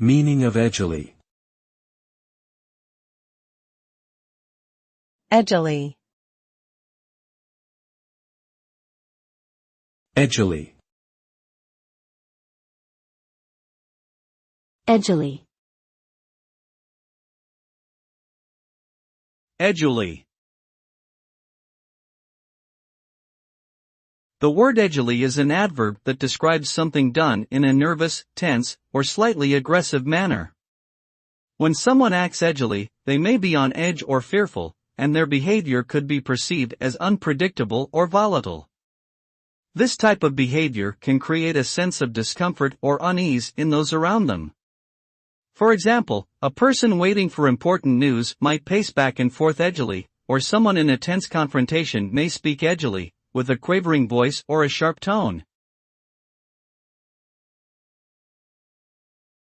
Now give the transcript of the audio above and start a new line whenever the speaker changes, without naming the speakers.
Meaning of edgily.
Edgily.
Edgily.
Edgily.
Edgily. The word edgily is an adverb that describes something done in a nervous, tense, or slightly aggressive manner. When someone acts edgily, they may be on edge or fearful, and their behavior could be perceived as unpredictable or volatile. This type of behavior can create a sense of discomfort or unease in those around them. For example, a person waiting for important news might pace back and forth edgily, or someone in a tense confrontation may speak edgily, with a quavering voice or a sharp tone.